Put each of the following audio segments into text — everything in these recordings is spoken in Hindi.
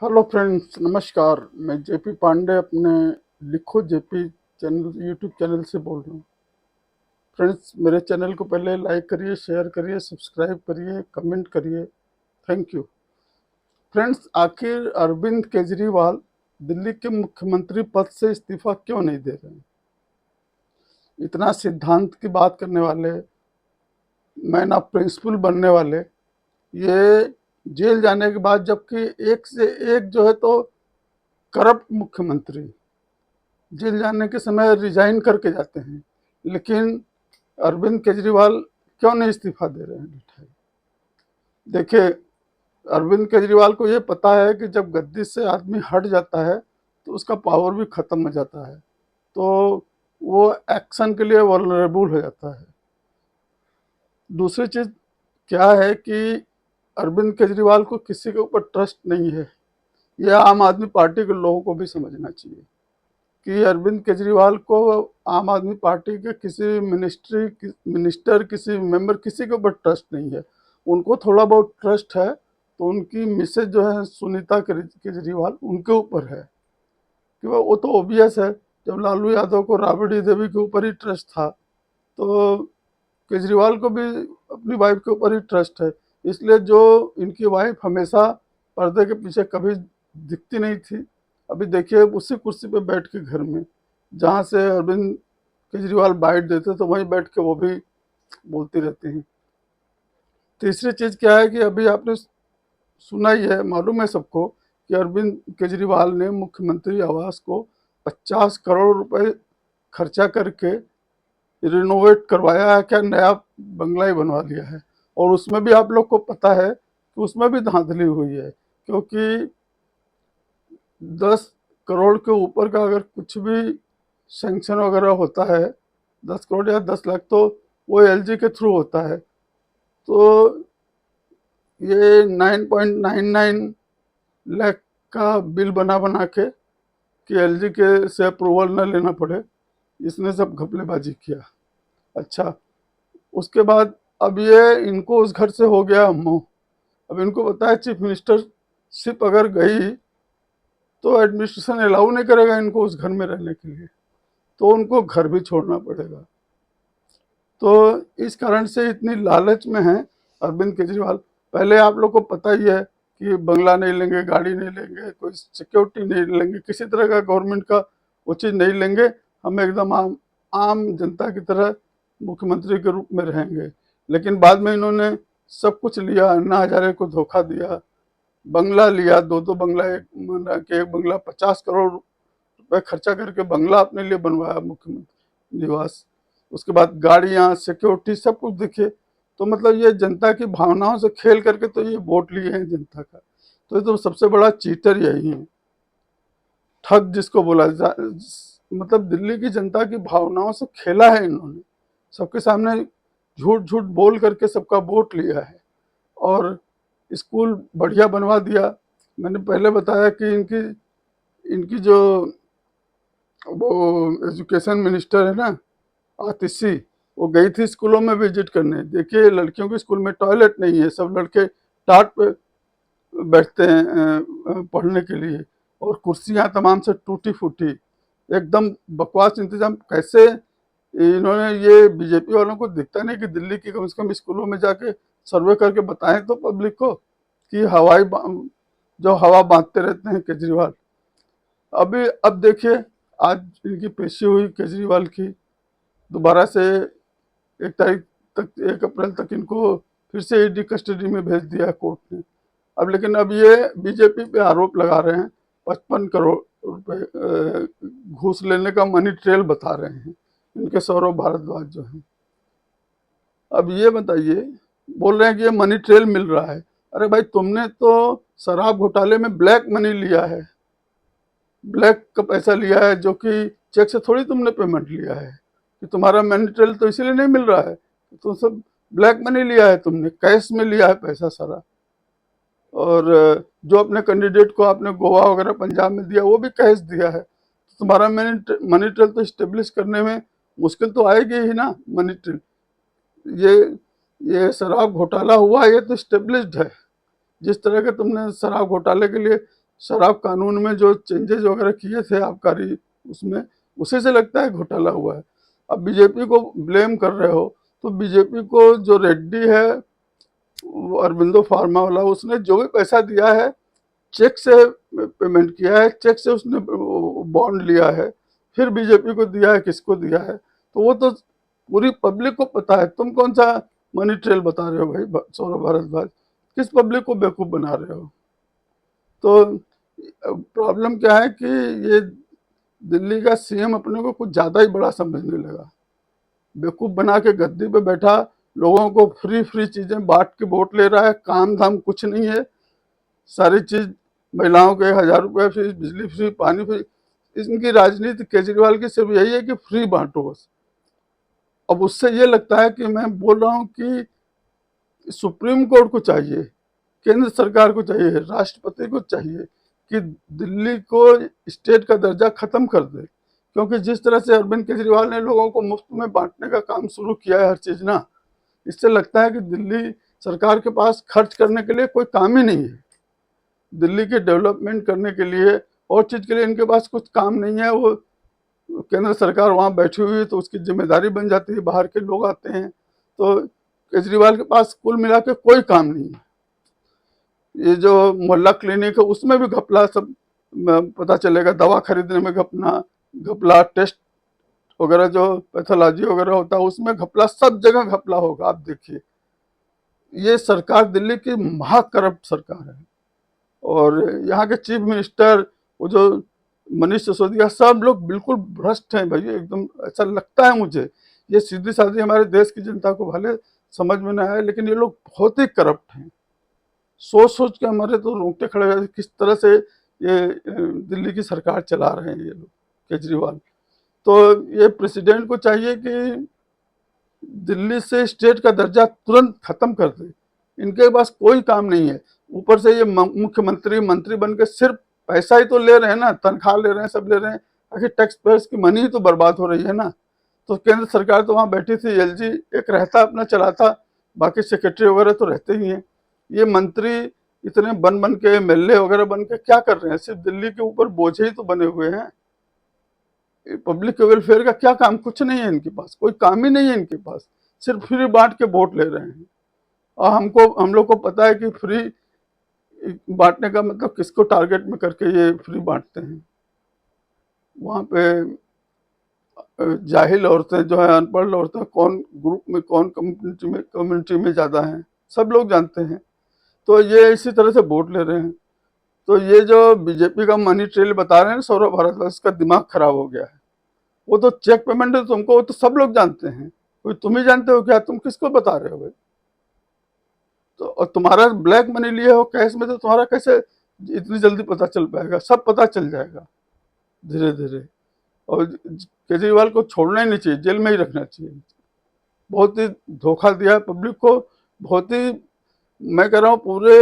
हेलो फ्रेंड्स, नमस्कार। मैं जेपी पांडे अपने लिखो जेपी चैनल यूट्यूब चैनल से बोल रहा हूँ। फ्रेंड्स, मेरे चैनल को पहले लाइक करिए, शेयर करिए, सब्सक्राइब करिए, कमेंट करिए। Thank you. फ्रेंड्स, आखिर अरविंद केजरीवाल दिल्ली के मुख्यमंत्री पद से इस्तीफा क्यों नहीं दे रहे हैं? इतना सिद्धांत की बात करने वाले, मैन ऑफ प्रिंसिपल बनने वाले, ये जेल जाने के बाद, जबकि एक से एक जो है तो करप्ट मुख्यमंत्री जेल जाने के समय रिजाइन करके जाते हैं, लेकिन अरविंद केजरीवाल क्यों नहीं इस्तीफा दे रहे हैं? देखिए, अरविंद केजरीवाल को ये पता है कि जब गद्दी से आदमी हट जाता है तो उसका पावर भी खत्म हो जाता है, तो वो एक्शन के लिए वल्नरेबल हो जाता है। दूसरी चीज क्या है कि अरविंद केजरीवाल को किसी के ऊपर ट्रस्ट नहीं है। यह आम आदमी पार्टी के लोगों को भी समझना चाहिए कि अरविंद केजरीवाल को आम आदमी पार्टी के किसी मिनिस्टर, किसी मेंबर, किसी के ऊपर ट्रस्ट नहीं है। उनको थोड़ा बहुत ट्रस्ट है तो उनकी मिसेज जो है सुनीता केजरीवाल, उनके ऊपर है कि वो तो ओबियस है। जब लालू यादव को राबड़ी देवी के ऊपर ही ट्रस्ट था, तो केजरीवाल को भी अपनी वाइफ के ऊपर ही ट्रस्ट है। इसलिए जो इनकी वाइफ हमेशा पर्दे के पीछे कभी दिखती नहीं थी, अभी देखिए उसी कुर्सी पे बैठ के घर में, जहाँ से अरविंद केजरीवाल बाइट देते तो वहीं बैठ के वो भी बोलती रहती हैं। तीसरी चीज क्या है कि अभी आपने सुना ही है, मालूम है सबको कि अरविंद केजरीवाल ने मुख्यमंत्री आवास को 50 करोड़ रुपए खर्चा करके रिनोवेट करवाया है, क्या नया बंगला ही बनवा लिया है। और उसमें भी आप लोग को पता है कि उसमें भी धांधली हुई है, क्योंकि 10 करोड़ के ऊपर का अगर कुछ भी सेंक्शन वगैरह होता है, 10 करोड़ या 10 लाख, तो वो एलजी के थ्रू होता है। तो ये 9.99 लाख का बिल बना बना के कि एलजी के से अप्रूवल न लेना पड़े, इसने सब घपलेबाजी किया। अच्छा, उसके बाद अब ये इनको उस घर से हो गया मोह। अब इनको बताया चीफ मिनिस्टरशिप अगर गई तो एडमिनिस्ट्रेशन अलाउ नहीं करेगा इनको उस घर में रहने के लिए, तो उनको घर भी छोड़ना पड़ेगा। तो इस कारण से इतनी लालच में है अरविंद केजरीवाल। पहले आप लोग को पता ही है कि बंगला नहीं लेंगे, गाड़ी नहीं लेंगे, कोई सिक्योरिटी नहीं लेंगे, किसी तरह का गवर्नमेंट का वो चीज़ नहीं लेंगे, हम एकदम आम जनता की तरह मुख्यमंत्री के रूप में रहेंगे। लेकिन बाद में इन्होंने सब कुछ लिया, अन्ना हजारे को धोखा दिया, बंगला लिया, दो बंगला, एक बंगला 50 करोड़ रुपए खर्चा करके बंगला अपने लिए बनवाया, मुख्यमंत्री निवास। उसके बाद गाड़ियां, सिक्योरिटी, सब कुछ दिखे। तो मतलब ये जनता की भावनाओं से खेल करके तो ये वोट लिए हैं जनता का। तो ये तो सबसे बड़ा चीटर यही है, ठग जिसको बोला मतलब दिल्ली की जनता की भावनाओं से खेला है इन्होंने, सबके सामने झूठ झूठ बोल करके सबका वोट लिया है। और स्कूल बढ़िया बनवा दिया। मैंने पहले बताया कि इनकी इनकी जो वो एजुकेशन मिनिस्टर है ना, आतिशी, वो गई थी स्कूलों में विजिट करने। देखिए, लड़कियों के स्कूल में टॉयलेट नहीं है, सब लड़के टाट पे बैठते हैं पढ़ने के लिए, और कुर्सियां तमाम से टूटी फूटी, एकदम बकवास इंतजाम। कैसे इन्होंने, ये बीजेपी वालों को दिखता नहीं कि दिल्ली की कम से कम स्कूलों में जाके सर्वे करके बताएं तो पब्लिक को कि जो हवा बांधते रहते हैं केजरीवाल। अब देखिए, आज इनकी पेशी हुई केजरीवाल की, दोबारा से 1 तारीख तक, 1 अप्रैल तक इनको फिर से ईडी कस्टडी में भेज दिया कोर्ट ने। अब लेकिन अब ये बीजेपी पे आरोप लगा रहे हैं, 55 करोड़ रुपए घूस लेने का मनी ट्रेल बता रहे हैं इनके सौरभ भारद्वाज जो है। अब ये बताइए, बोल रहे हैं कि ये मनी ट्रेल मिल रहा है। अरे भाई, तुमने तो शराब घोटाले में ब्लैक मनी लिया है, ब्लैक का पैसा लिया है, जो कि चेक से थोड़ी तुमने पेमेंट लिया है। कि तुम्हारा मनी ट्रेल तो इसीलिए नहीं मिल रहा है, तुम सब ब्लैक मनी लिया है, तुमने कैश में लिया है पैसा सारा। और जो अपने कैंडिडेट को आपने गोवा वगैरह पंजाब में दिया, वो भी कैश दिया है। तो तुम्हारा मनी ट्रेल तो इस्टेब्लिश करने में मुश्किल तो आएगी ही ना। मनी ट्रेल, ये ये शराब घोटाला हुआ, ये तो इस्टेब्लिश्ड है। जिस तरह के तुमने शराब घोटाले के लिए शराब कानून में जो चेंजेस वगैरह किए थे आबकारी उसमें, उसी से लगता है घोटाला हुआ है। अब बीजेपी को ब्लेम कर रहे हो, तो बीजेपी को जो रेड्डी है वो अरबिंदो फार्मा वाला, उसने जो भी पैसा दिया है चेक से पेमेंट किया है, चेक से उसने बॉन्ड लिया है, फिर बीजेपी को दिया है, किसको दिया है, तो वो तो पूरी पब्लिक को पता है। तुम कौन सा मनी ट्रेल बता रहे हो भाई सौरभ भारद्वाज, किस पब्लिक को बेवकूफ बना रहे हो? तो प्रॉब्लम क्या है कि ये दिल्ली का सीएम अपने को कुछ ज्यादा ही बड़ा समझने लगा, बेवकूफ बना के गद्दी पे बैठा, लोगों को फ्री फ्री चीजें बांट के वोट ले रहा है, काम धाम कुछ नहीं है, सारी चीज महिलाओं के 1000 रुपये फ्री, बिजली फ्री, पानी फ्री। इनकी राजनीति केजरीवाल की सिर्फ यही है कि फ्री बांटो बस। अब उससे ये लगता है कि मैं बोल रहा हूँ कि सुप्रीम कोर्ट को चाहिए, केंद्र सरकार को चाहिए, राष्ट्रपति को चाहिए कि दिल्ली को स्टेट का दर्जा खत्म कर दे, क्योंकि जिस तरह से अरविंद केजरीवाल ने लोगों को मुफ्त में बांटने का काम शुरू किया है हर चीज ना, इससे लगता है कि दिल्ली सरकार के पास खर्च करने के लिए कोई काम ही नहीं है। दिल्ली के डेवलपमेंट करने के लिए और चीज के लिए इनके पास कुछ काम नहीं है। वो केंद्र सरकार वहां बैठी हुई है तो उसकी जिम्मेदारी बन जाती है, बाहर के लोग आते हैं, तो केजरीवाल के पास कुल मिला के कोई काम नहीं है। ये जो मोहल्ला क्लिनिक है उसमें भी घपला सब पता चलेगा, दवा खरीदने में घपला, टेस्ट वगैरह जो पैथोलॉजी वगैरह होता है उसमें घपला, सब जगह घपला होगा। आप देखिए, ये सरकार दिल्ली की महा करप्ट सरकार है। और यहाँ के चीफ मिनिस्टर वो जो मनीष सिसोदिया, सब लोग बिल्कुल भ्रष्ट हैं भाई, एकदम ऐसा लगता है मुझे। ये सीधी साधी हमारे देश की जनता को भले समझ में ना आए, लेकिन ये लोग बहुत ही करप्ट हैं। सोच सोच के हमारे तो रोंगटे खड़े हो जाते, किस तरह से ये दिल्ली की सरकार चला रहे हैं ये लोग, केजरीवाल। तो ये प्रेसिडेंट को चाहिए कि दिल्ली से स्टेट का दर्जा तुरंत खत्म कर दे, इनके पास कोई काम नहीं है। ऊपर से ये मुख्यमंत्री मंत्री बन के सिर्फ पैसा ही तो ले रहे हैं ना, तनख्वाह ले रहे हैं, सब ले रहे हैं, आखिर टैक्स पेयर्स की मनी ही तो बर्बाद हो रही है ना। तो केंद्र सरकार तो वहां बैठी थी, एलजी एक रहता अपना चलाता, बाकी सेक्रेटरी वगैरह तो रहते ही हैं। ये मंत्री इतने बन बन के एमएलए वगैरह बन के क्या कर रहे हैं? सिर्फ दिल्ली के ऊपर बोझे ही तो बने हुए हैं। पब्लिक वेलफेयर का क्या काम? कुछ नहीं है इनके पास, कोई काम ही नहीं है इनके पास, सिर्फ फ्री बांट के वोट ले रहे हैं। और हम लोग को पता है कि फ्री बांटने का मतलब किसको टारगेट में करके ये फ्री बांटते हैं। वहां पे जाहिल औरतें जो है, अनपढ़ औरतें कौन ग्रुप में, कौन कम्युनिटी में ज्यादा हैं, सब लोग जानते हैं। तो ये इसी तरह से वोट ले रहे हैं। तो ये जो बीजेपी का मनी ट्रेल बता रहे हैं सौरभ भारद्वाज, इसका दिमाग खराब हो गया है। वो तो चेक पेमेंट है तुमको, वो तो सब लोग जानते हैं, कोई तुम ही जानते हो क्या? तुम किसको बता रहे हो भाई? तो और तुम्हारा ब्लैक मनी लिए हो कैश में, तो तुम्हारा कैसे इतनी जल्दी पता चल पाएगा? सब पता चल जाएगा धीरे धीरे। और केजरीवाल को छोड़ना ही नहीं चाहिए, जेल में ही रखना चाहिए। बहुत ही धोखा दिया है पब्लिक को, बहुत ही, मैं कह रहा हूँ पूरे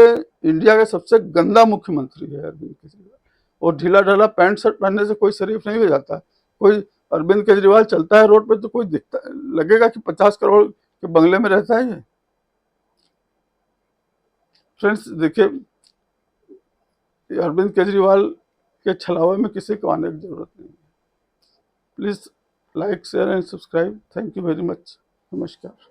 इंडिया का सबसे गंदा मुख्यमंत्री है अरविंद केजरीवाल। और ढीला ढाला पैंट शर्ट पहनने से कोई शरीफ नहीं हो जाता। कोई अरविंद केजरीवाल चलता है रोड पे तो कोई दिखता, लगेगा कि 50 करोड़ के बंगले में रहता है ये। फ्रेंड्स देखिए, अरविंद केजरीवाल के छलावे में किसी को आने की जरूरत नहीं है। Please like share and subscribe. Thank you very much. नमस्कार।